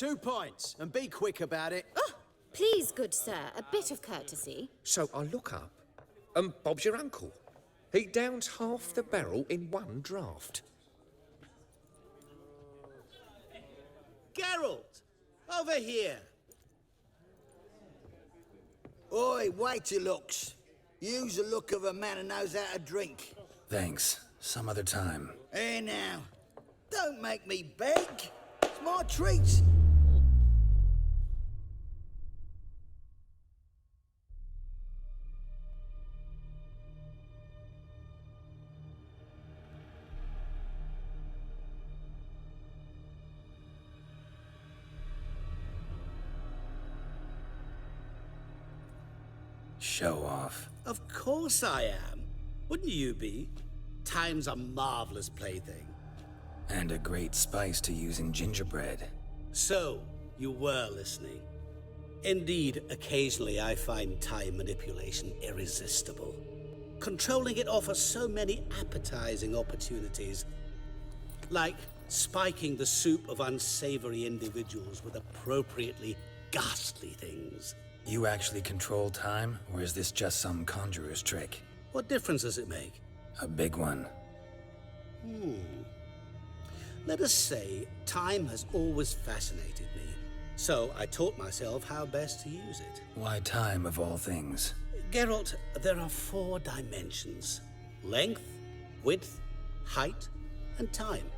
2 points, and be quick about it. Oh, please, good sir, a bit of courtesy. So I look up, and Bob's your uncle. He downs half the barrel in one draught. Geralt! Over here! Oi, wait your looks. Use the look of a man who knows how to drink. Thanks. Some other time. Here now. Don't make me beg. It's my treat. Show off. Of course I am. Wouldn't you be? Time's a marvelous plaything. And a great spice to use in gingerbread. So, you were listening. Indeed, occasionally I find time manipulation irresistible. Controlling it offers so many appetizing opportunities. Like spiking the soup of unsavory individuals with appropriately ghastly things. You actually control time, or is this just some conjurer's trick? What difference does it make? A big one. Let us say, time has always fascinated me. So I taught myself how best to use it. Why time, of all things? Geralt, there are 4 dimensions. Length, width, height, and time.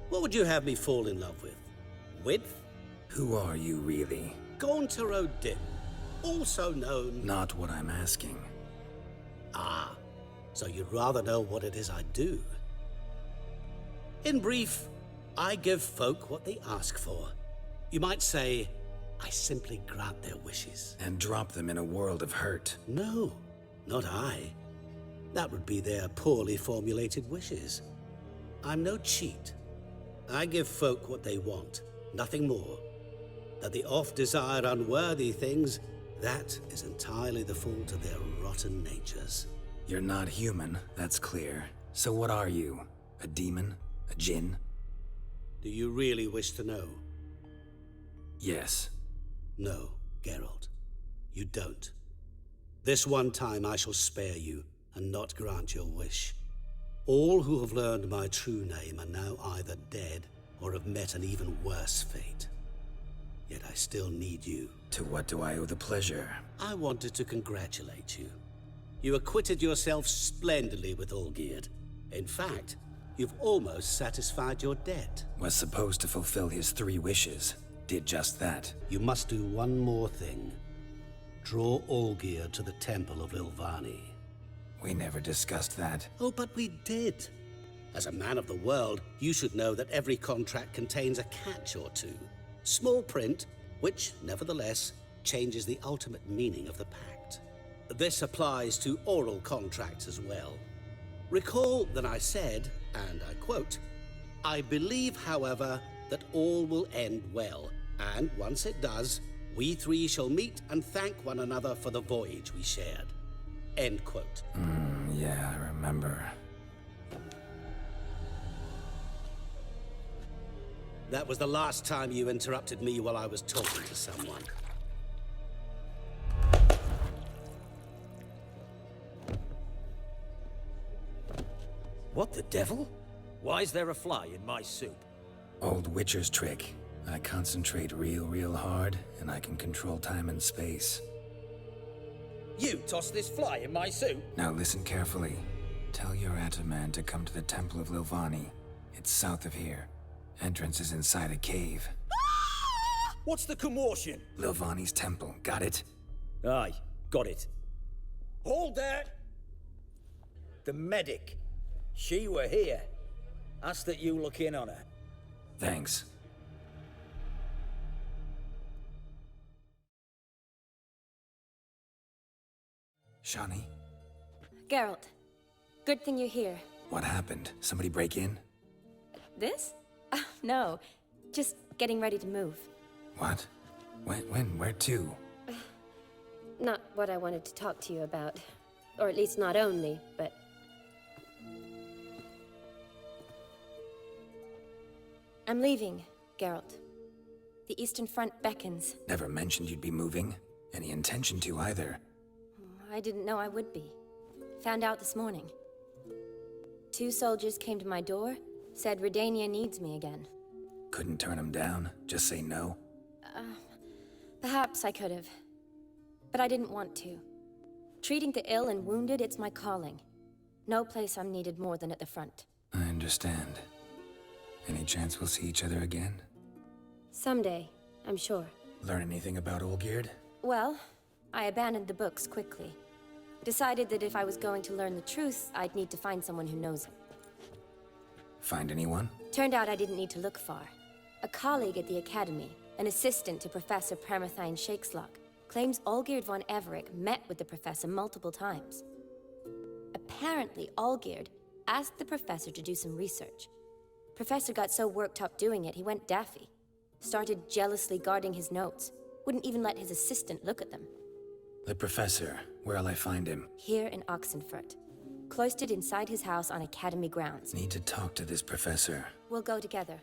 What would you have me fall in love with? Width? Who are you, really? Gaunter O'Dim, also known... Not what I'm asking. Ah, so you'd rather know what it is I do. In brief, I give folk what they ask for. You might say, I simply grant their wishes. And drop them in a world of hurt. No, not I. That would be their poorly formulated wishes. I'm no cheat. I give folk what they want, nothing more. That they oft desire unworthy things, that is entirely the fault of their rotten natures. You're not human, that's clear. So what are you? A demon? A djinn? Do you really wish to know? Yes. No, Geralt. You don't. This one time I shall spare you, and not grant your wish. All who have learned my true name are now either dead, or have met an even worse fate. Yet I still need you. To what do I owe the pleasure? I wanted to congratulate you. You acquitted yourself splendidly with Olgierd. In fact, you've almost satisfied your debt. Was supposed to fulfill his 3 wishes. Did just that. You must do one more thing. Draw Olgierd to the Temple of Lilvani. We never discussed that. Oh, but we did. As a man of the world, you should know that every contract contains a catch or two. Small print, which, nevertheless, changes the ultimate meaning of the pact. This applies to oral contracts as well. Recall that I said, and I quote, I believe, however, that all will end well, and once it does, we 3 shall meet and thank one another for the voyage we shared. End quote. Yeah, I remember. That was the last time you interrupted me while I was talking to someone. What the devil? Why is there a fly in my soup? Old Witcher's trick. I concentrate real hard, and I can control time and space. You tossed this fly in my soup? Now listen carefully. Tell your Ataman to come to the Temple of Lilvani. It's south of here. Entrance is inside a cave. What's the commotion? Lilvani's temple, got it? Aye, got it. Hold that! The medic. She were here. Ask that you look in on her. Thanks. Shani, Geralt, good thing you're here. what happened? Somebody break in? This? No, just getting ready to move. What? When? Where to? Not what I wanted to talk to you about. Or at least not only, but... I'm leaving, Geralt. The Eastern Front beckons. Never mentioned you'd be moving. Any intention to either. I didn't know I would be. Found out this morning. 2 soldiers came to my door, said Redania needs me again. Couldn't turn him down? Just say no? Perhaps I could have. But I didn't want to. Treating the ill and wounded, it's my calling. No place I'm needed more than at the front. I understand. Any chance we'll see each other again? Someday, I'm sure. Learn anything about Olgierd? Well, I abandoned the books quickly. Decided that if I was going to learn the truth, I'd need to find someone who knows it. Find anyone? Turned out I didn't need to look far. A colleague at the Academy, an assistant to Professor Permathine Shakeslock, claims Olgierd von Everec met with the professor multiple times. Apparently, Olgierd asked the professor to do some research. Professor got so worked up doing it, he went daffy. Started jealously guarding his notes. Wouldn't even let his assistant look at them. The professor. Where'll I find him? Here in Oxenfurt. Cloistered inside his house on Academy grounds. Need to talk to this professor. We'll go together.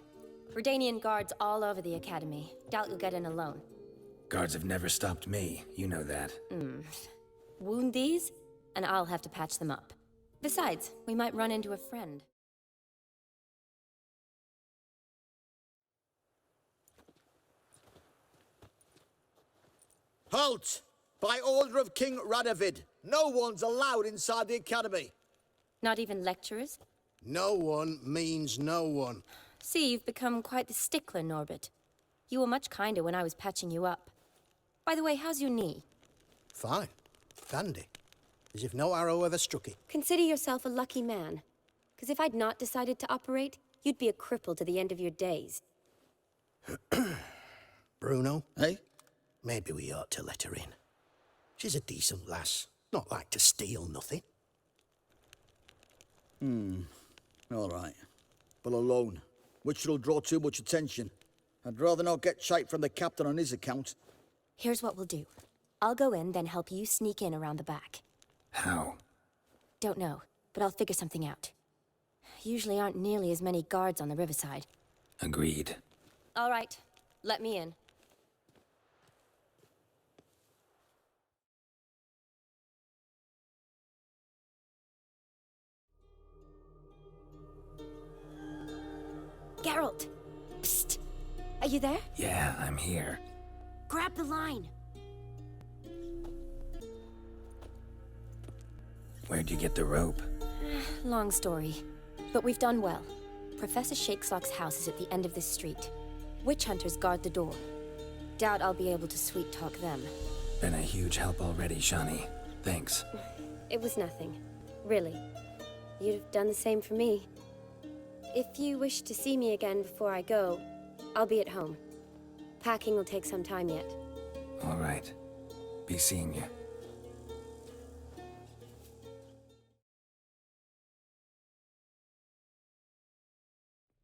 Redanian guards all over the Academy. Doubt you'll get in alone. Guards have never stopped me. You know that. Wound these, and I'll have to patch them up. Besides, we might run into a friend. Halt! By order of King Radovid, no one's allowed inside the Academy. Not even lecturers? No one means no one. See, you've become quite the stickler, Norbert. You were much kinder when I was patching you up. By the way, how's your knee? Fine. Dandy. As if no arrow ever struck it. Consider yourself a lucky man. Because if I'd not decided to operate, you'd be a cripple to the end of your days. Bruno, eh? Maybe we ought to let her in. She's a decent lass. Not like to steal nothing. All right. But alone, which will draw too much attention. I'd rather not get shite from the captain on his account. Here's what we'll do. I'll go in, then help you sneak in around the back. How? Don't know, but I'll figure something out. Usually aren't nearly as many guards on the riverside. Agreed. All right, let me in. Geralt! Psst! Are you there? Yeah, I'm here. Grab the line! Where'd you get the rope? Long story. But we've done well. Professor Shakeslock's house is at the end of this street. Witch hunters guard the door. Doubt I'll be able to sweet-talk them. Been a huge help already, Shani. Thanks. It was nothing. Really. You'd have done the same for me. If you wish to see me again before I go, I'll be at home. Packing will take some time yet. All right. Be seeing you.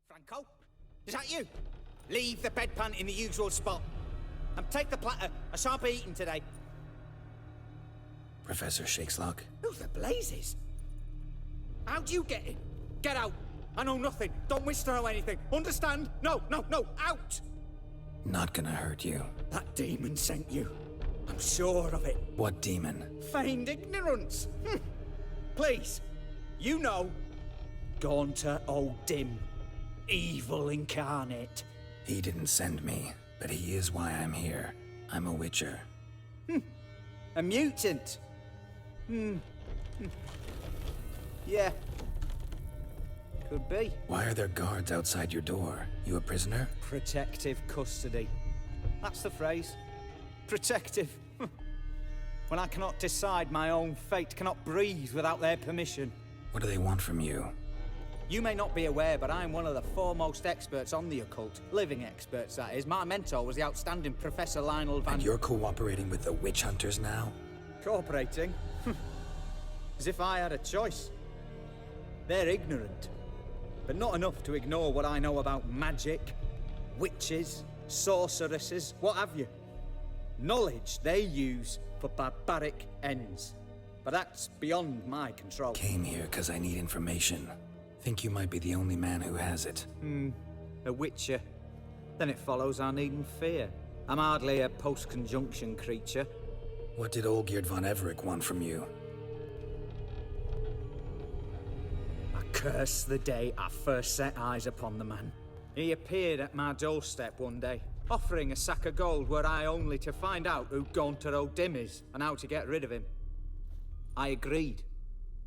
Franco? Is that you? Leave the bedpan in the usual spot. And take the platter. I shan't be eating today. Professor Shakeslock? Who the blazes? How'd you get in? Get out. I know nothing. Don't wish to know anything. Understand? No, no, no. Out! Not gonna hurt you. That demon sent you. I'm sure of it. What demon? Feigned ignorance. Please. You know. Gaunter O'Dim. Evil incarnate. He didn't send me, but he is why I'm here. I'm a witcher. A mutant. Yeah. Could be. Why are there guards outside your door? You a prisoner? Protective custody. That's the phrase. Protective. When I cannot decide my own fate, cannot breathe without their permission. What do they want from you? You may not be aware, but I'm one of the foremost experts on the occult. Living experts, that is. My mentor was the outstanding Professor Lionel Van... And you're cooperating with the witch hunters now? Cooperating? As if I had a choice. They're ignorant. But not enough to ignore what I know about magic, witches, sorceresses, what have you. Knowledge they use for barbaric ends. But that's beyond my control. Came here because I need information. Think you might be the only man who has it. A witcher. then it follows I needn't fear. I'm hardly a post-conjunction creature. What did Olgierd von Everec want from you? I curse the day I first set eyes upon the man. He appeared at my doorstep one day, offering a sack of gold were I only to find out who Gaunter O'Dim is and how to get rid of him. I agreed.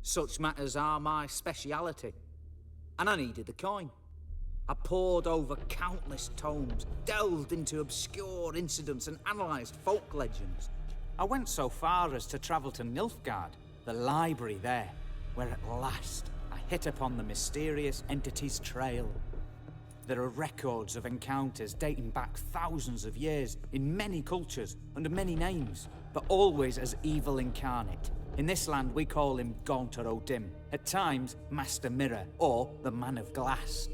Such matters are my speciality. And I needed the coin. I pored over countless tomes, delved into obscure incidents and analysed folk legends. I went so far as to travel to Nilfgaard, the library there, where at last I hit upon the mysterious entity's trail. There are records of encounters dating back thousands of years in many cultures under many names, but always as evil incarnate. In this land we call him Gaunter O'Dim, at times Master Mirror or the Man of Glass.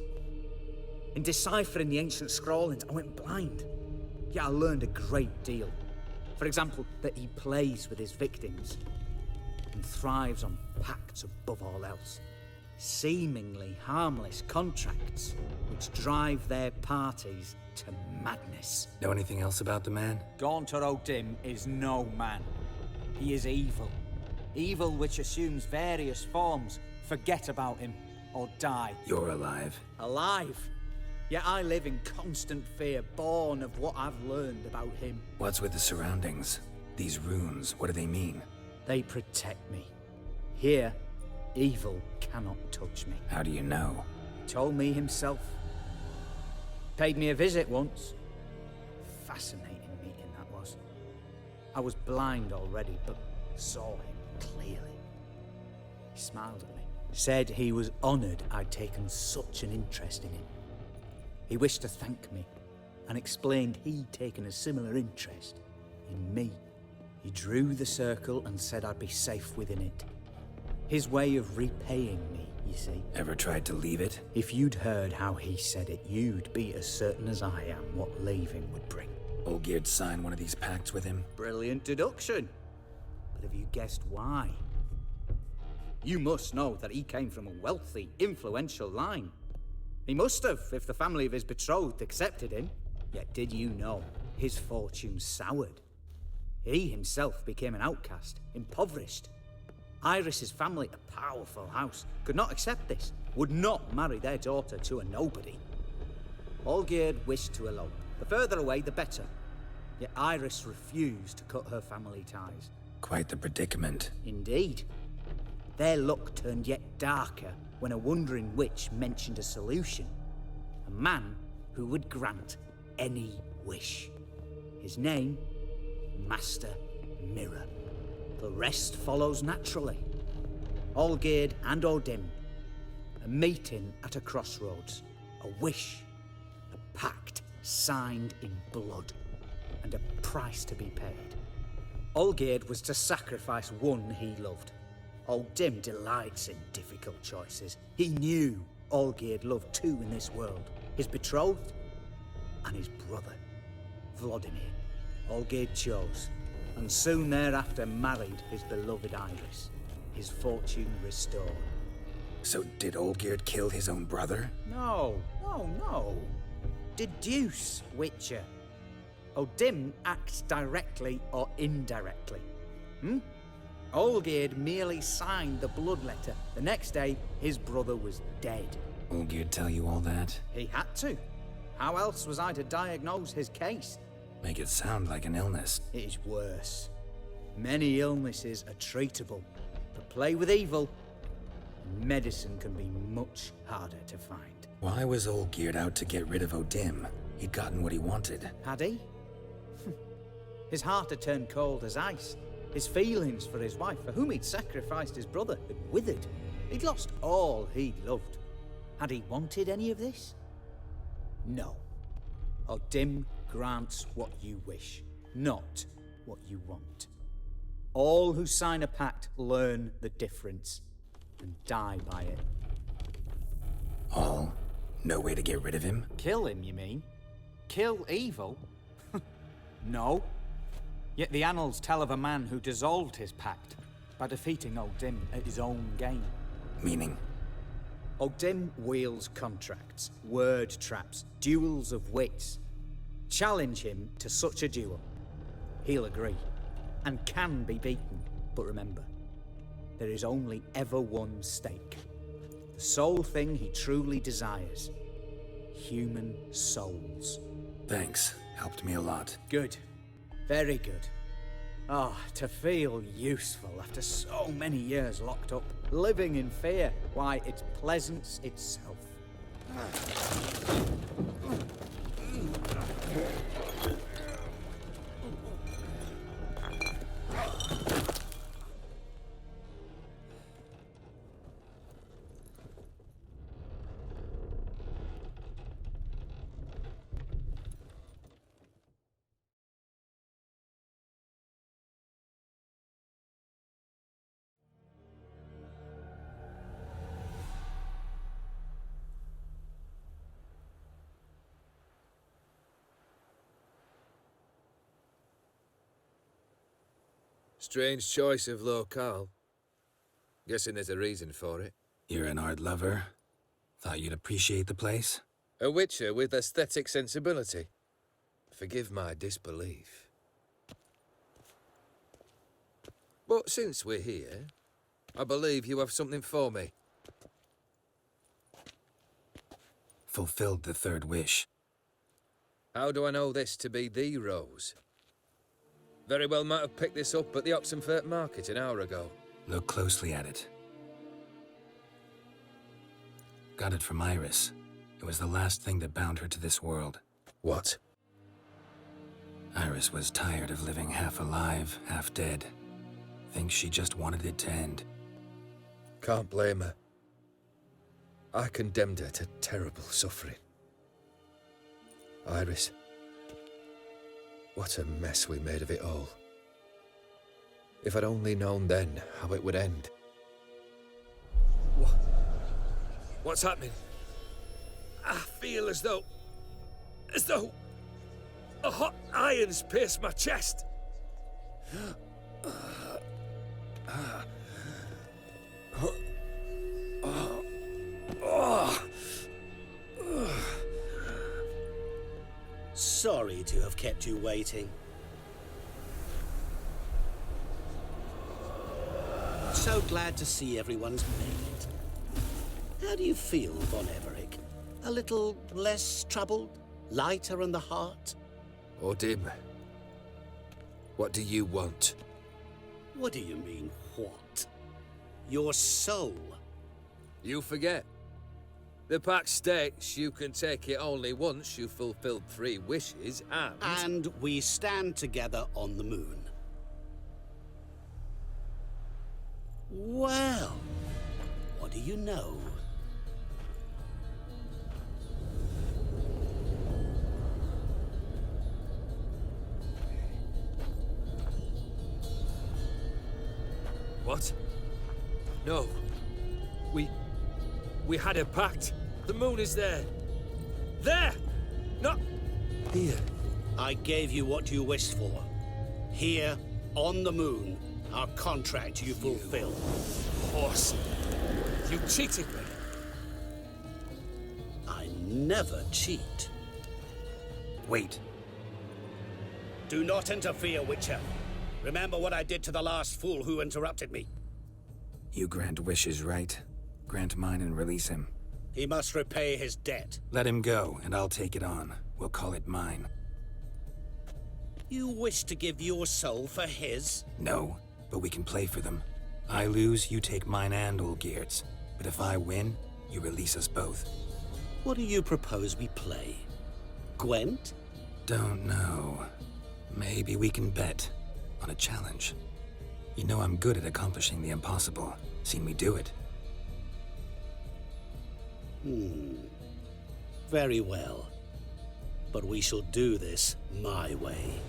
In deciphering the ancient scrawlings, I went blind. Yet I learned a great deal. For example, that he plays with his victims and thrives on pacts above all else. Seemingly harmless contracts which drive their parties to madness. Know anything else about the man? Gaunter O'Dim is no man. He is evil. Evil which assumes various forms. Forget about him or die. You're alive. Alive? Yet I live in constant fear, born of what I've learned about him. What's with the surroundings? These runes, what do they mean? They protect me. Here, evil cannot touch me. How do you know? He told me himself. Paid me a visit once. Fascinating meeting that was. I was blind already, but saw him clearly. He smiled at me. Said he was honoured I'd taken such an interest in him. He wished to thank me, and explained he'd taken a similar interest in me. He drew the circle and said I'd be safe within it. His way of repaying me, you see. Ever tried to leave it? If you'd heard how he said it, you'd be as certain as I am what leaving would bring. Olgierd signed one of these pacts with him? Brilliant deduction. But have you guessed why? You must know that he came from a wealthy, influential line. He must have, if the family of his betrothed accepted him. Yet did you know his fortune soured? He himself became an outcast, impoverished. Iris's family, a powerful house, could not accept this, would not marry their daughter to a nobody. Olgierd wished to elope. The further away, the better. Yet Iris refused to cut her family ties. Quite the predicament. Indeed. Their luck turned yet darker when a wandering witch mentioned a solution. A man who would grant any wish. His name, Master Mirror. The rest follows naturally. Olgierd and O'Dim. A meeting at a crossroads. A wish. A pact signed in blood. And a price to be paid. Olgierd was to sacrifice one he loved. O'Dim delights in difficult choices. He knew Olgierd loved two in this world. His betrothed and his brother, Vladimir. Olgierd chose, and soon thereafter married his beloved Iris. His fortune restored. So did Olgierd kill his own brother? No. Deduce, Witcher. O'Dim acts directly or indirectly. Olgierd merely signed the blood letter. The next day, his brother was dead. Olgierd tell you all that? He had to. How else was I to diagnose his case? Make it sound like an illness. It is worse. Many illnesses are treatable, but play with evil, and medicine can be much harder to find. Why was Olgierd out to get rid of O'Dim? He'd gotten what he wanted. Had he? His heart had turned cold as ice. His feelings for his wife, for whom he'd sacrificed his brother, had withered. He'd lost all he'd loved. Had he wanted any of this? No. O'Dim grants what you wish, not what you want. All who sign a pact learn the difference and die by it. All? No way to get rid of him? Kill him, you mean? Kill evil? No. Yet the annals tell of a man who dissolved his pact by defeating O'Dim at his own game. Meaning? O'Dim wields contracts, word traps, duels of wits, Challenge him to such a duel. He'll agree, and can be beaten. But remember, there is only ever one stake. The sole thing he truly desires. Human souls. Thanks. Helped me a lot. Good. Very good. Ah, to feel useful after so many years locked up, living in fear. Why, it's pleasance itself. Strange choice of locale. Guessing there's a reason for it. You're an art lover. Thought you'd appreciate the place? A witcher with aesthetic sensibility. Forgive my disbelief. But since we're here, I believe you have something for me. Fulfilled the third wish. How do I know this to be the rose? Very well might have picked this up at the Oxenfurt market an hour ago. Look closely at it. Got it from Iris. It was the last thing that bound her to this world. What? Iris was tired of living half alive, half dead. Thinks she just wanted it to end. Can't blame her. I condemned her to terrible suffering. Iris. What a mess we made of it all. If I'd only known then how it would end. What's happening? I feel as though a hot iron's pierced my chest. Sorry to have kept you waiting. So glad to see everyone's made it. How do you feel, Von Everec? A little less troubled? Lighter in the heart? Odim, what do you want? What do you mean, what? Your soul. You forget. The pact states you can take it only once you've fulfilled 3 wishes, and... And we stand together on the moon. Well, what do you know? What? No. We had a pact. The moon is there. There! Not here. I gave you what you wished for. Here, on the moon, our contract you fulfilled. Horse. You cheated me. I never cheat. Wait. Do not interfere, Witcher. Remember what I did to the last fool who interrupted me. You grant wishes, right? Grant mine and release him. He must repay his debt. Let him go, and I'll take it on. We'll call it mine. You wish to give your soul for his? No, but we can play for them. I lose, you take mine and Olgierd's. But if I win, you release us both. What do you propose we play? Gwent? Don't know. Maybe we can bet on a challenge. You know I'm good at accomplishing the impossible. Seen me do it. Very well. But we shall do this my way.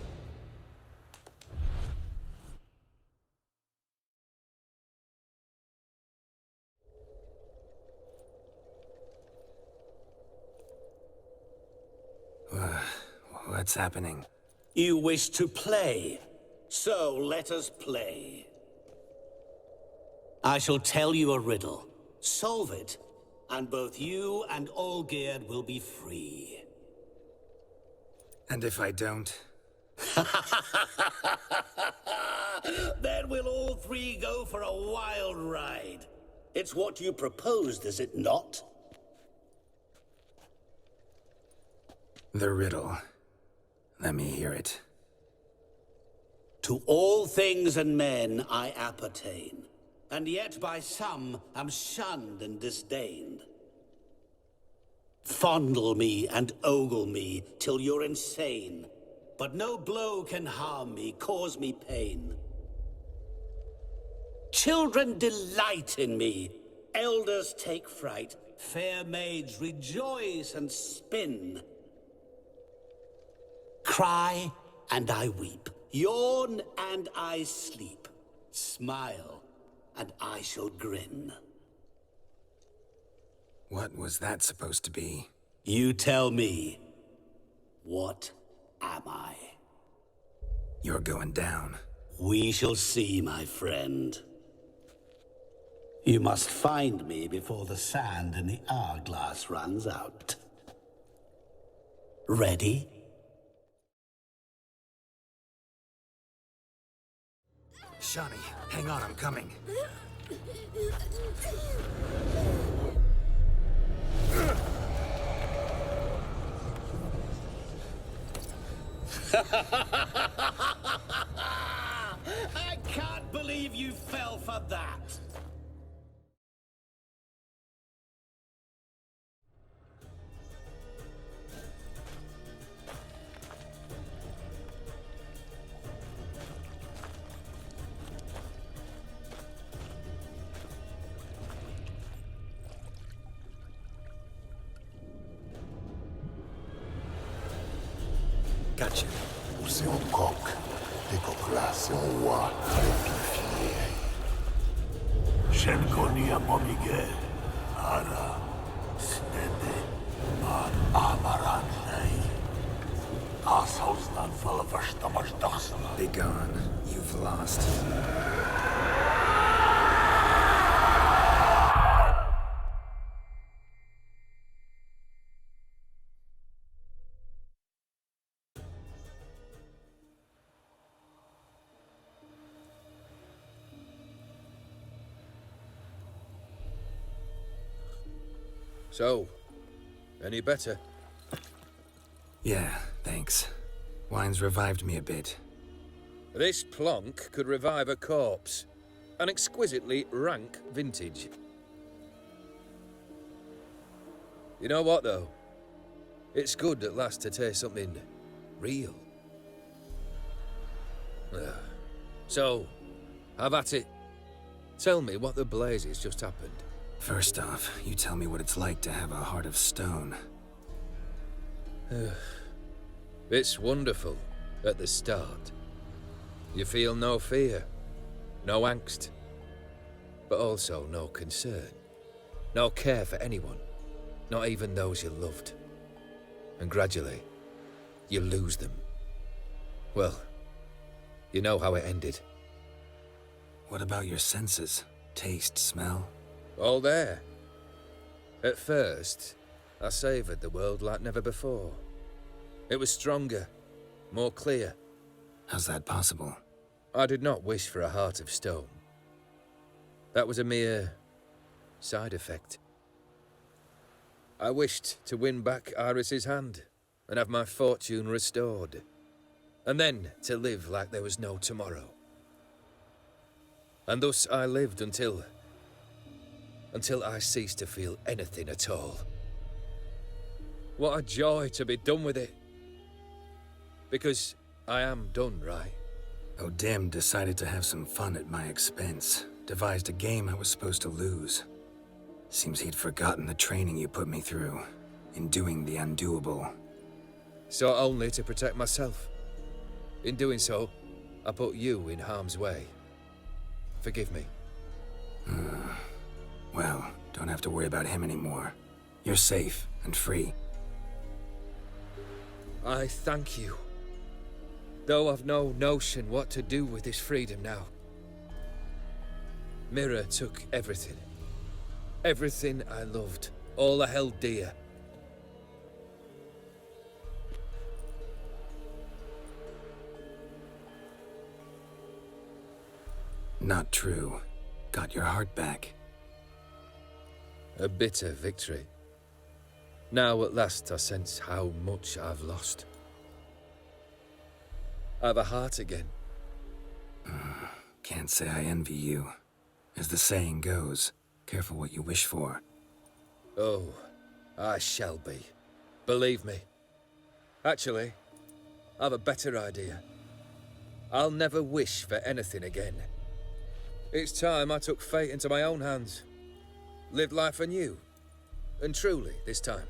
What's happening? You wish to play, so let us play. I shall tell you a riddle. Solve it, and both you and Olgierd will be free. And if I don't? Then we'll all three go for a wild ride. It's what you proposed, is it not? The riddle. Let me hear it. To all things and men I appertain, and yet by some am shunned and disdained. Fondle me and ogle me till you're insane, but no blow can harm me, cause me pain. Children delight in me, elders take fright, fair maids rejoice and spin. Cry and I weep, yawn and I sleep, smile and I shall grin. What was that supposed to be? You tell me, what am I? You're going down. We shall see, my friend. You must find me before the sand in the hourglass runs out. Ready? Shani, hang on, I'm coming. I can't believe you fell for that. Gotcha. C'est un coq. Des coqs là, c'est un roi réplifié. Shenkoni amomige. Ara. Snede. Amaran lei. Ashauslan falavashtamash daxala. Be gone. You've lost. So, any better? Yeah, thanks. Wine's revived me a bit. This plonk could revive a corpse. An exquisitely rank vintage. You know what, though? It's good at last to taste something real. So, have at it. Tell me what the blazes just happened. First off, you tell me what it's like to have a heart of stone. It's wonderful at the start. You feel no fear, no angst, but also no concern, no care for anyone, not even those you loved. And gradually, you lose them. Well, you know how it ended. What about your senses? Taste, smell? All there. At first, I savoured the world like never before. It was stronger, more clear. How's that possible? I did not wish for a heart of stone. That was a mere side effect. I wished to win back Iris's hand and have my fortune restored, and then to live like there was no tomorrow. And thus I lived until I ceased to feel anything at all. What a joy to be done with it. Because I am done, right? O'Dim decided to have some fun at my expense. Devised a game I was supposed to lose. Seems he'd forgotten the training you put me through in doing the undoable. So only to protect myself. In doing so, I put you in harm's way. Forgive me. Well, don't have to worry about him anymore. You're safe and free. I thank you. Though I've no notion what to do with this freedom now. Mira took everything. Everything I loved. All I held dear. Not true. Got your heart back. A bitter victory. Now at last I sense how much I've lost. I've a heart again. Can't say I envy you. As the saying goes, careful what you wish for. Oh, I shall be. Believe me. Actually, I've a better idea. I'll never wish for anything again. It's time I took fate into my own hands. Lived life anew. And truly, this time.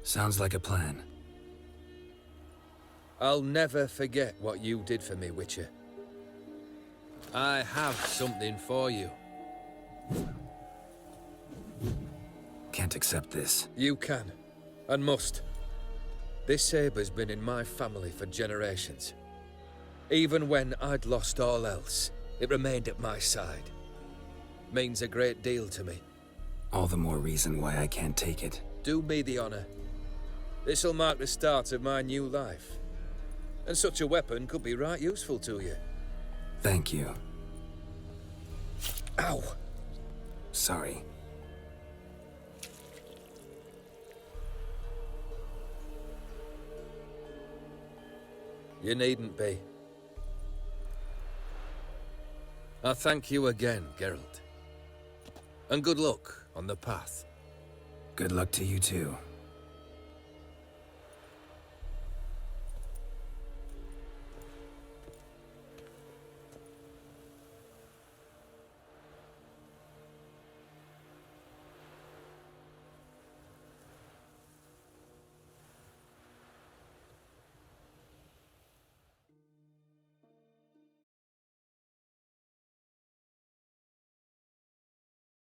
Sounds like a plan. I'll never forget what you did for me, Witcher. I have something for you. Can't accept this. You can, and must. This sabre's been in my family for generations. Even when I'd lost all else, it remained at my side. Means a great deal to me. All the more reason why I can't take it. Do me the honor. This'll mark the start of my new life. And such a weapon could be right useful to you. Thank you. Ow! Sorry. You needn't be. I thank you again, Geralt. And good luck on the path. Good luck to you too.